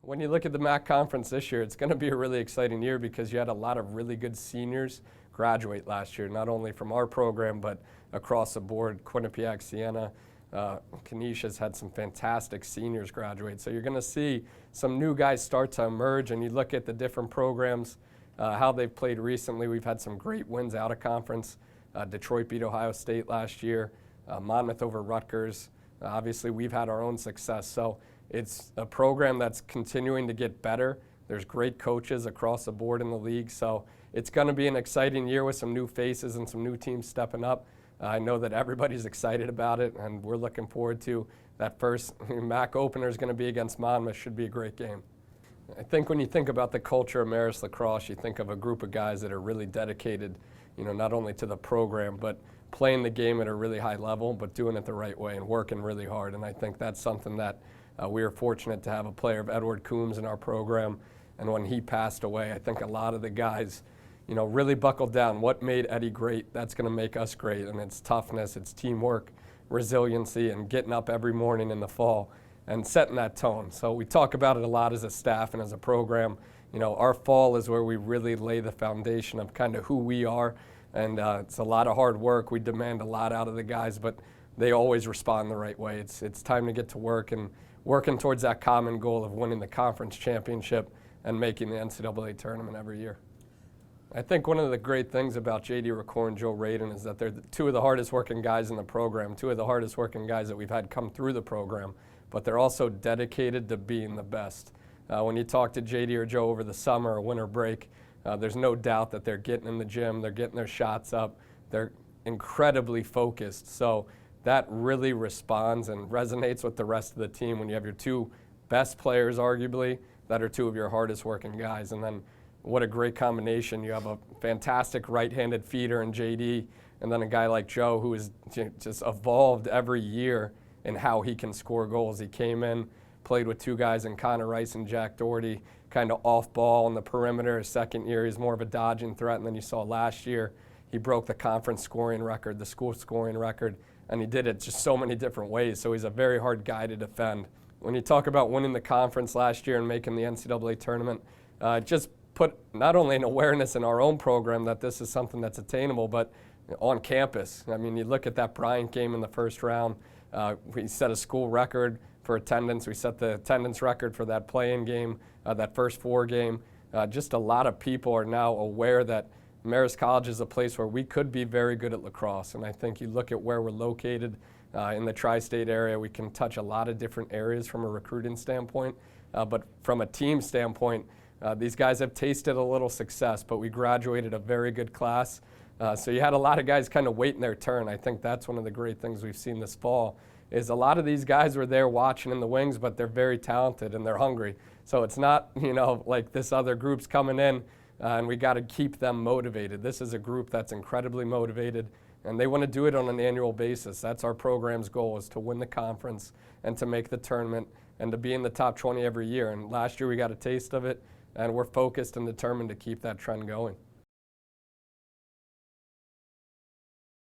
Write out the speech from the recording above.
When you look at the MAAC conference this year, it's going to be a really exciting year because you had a lot of really good seniors graduate last year, not only from our program, but across the board. Quinnipiac, Siena, Canisius had some fantastic seniors graduate. So you're going to see some new guys start to emerge, and you look at the different programs, how they've played recently. We've had some great wins out of conference. Detroit beat Ohio State last year, Monmouth over Rutgers. Obviously, we've had our own success. So it's a program that's continuing to get better. There's great coaches across the board in the league. So it's going to be an exciting year with some new faces and some new teams stepping up. I know that everybody's excited about it, and we're looking forward to that first MAAC opener is going to be against Monmouth. Should be a great game. I think when you think about the culture of Marist Lacrosse, you think of a group of guys that are really dedicated, not only to the program, but playing the game at a really high level, but doing it the right way and working really hard. And I think that's something that we are fortunate to have a player of Edward Coombs in our program. And when he passed away, I think a lot of the guys, really buckled down. What made Eddie great, that's going to make us great. And it's toughness, it's teamwork, resiliency, and getting up every morning in the fall and setting that tone. So we talk about it a lot as a staff and as a program. Our fall is where we really lay the foundation of kind of who we are. And it's a lot of hard work. We demand a lot out of the guys, but they always respond the right way. It's time to get to work and working towards that common goal of winning the conference championship and making the NCAA tournament every year. I think one of the great things about J.D. Ricord and Joe Radin is that they're two of the hardest working guys in the program, two of the hardest working guys that we've had come through the program, but they're also dedicated to being the best. When you talk to J.D. or Joe over the summer or winter break, there's no doubt that they're getting in the gym, they're getting their shots up, they're incredibly focused. So that really responds and resonates with the rest of the team when you have your two best players, arguably, that are two of your hardest working guys. And then what a great combination. You have a fantastic right-handed feeder in JD, and then a guy like Joe who has just evolved every year in how he can score goals. He came in, played with two guys in Connor Rice and Jack Doherty, kind of off ball on the perimeter. His second year, he's more of a dodging threat. And then you saw last year, he broke the conference scoring record, the school scoring record, and he did it just so many different ways. So he's a very hard guy to defend. When you talk about winning the conference last year and making the NCAA tournament, just put not only an awareness in our own program that this is something that's attainable, but on campus. I mean, you look at that Bryant game in the first round. We set a school record for attendance. We set the attendance record for that play-in game, that first four game. Just a lot of people are now aware that Marist College is a place where we could be very good at lacrosse. And I think you look at where we're located in the tri-state area, we can touch a lot of different areas from a recruiting standpoint. But from a team standpoint, these guys have tasted a little success, but we graduated a very good class. So you had a lot of guys kind of waiting their turn. I think that's one of the great things we've seen this fall is a lot of these guys were there watching in the wings, but they're very talented and they're hungry. So it's not, like this other group's coming in and we got to keep them motivated. This is a group that's incredibly motivated and they want to do it on an annual basis. That's our program's goal, is to win the conference and to make the tournament and to be in the top 20 every year. And last year we got a taste of it, and we're focused and determined to keep that trend going.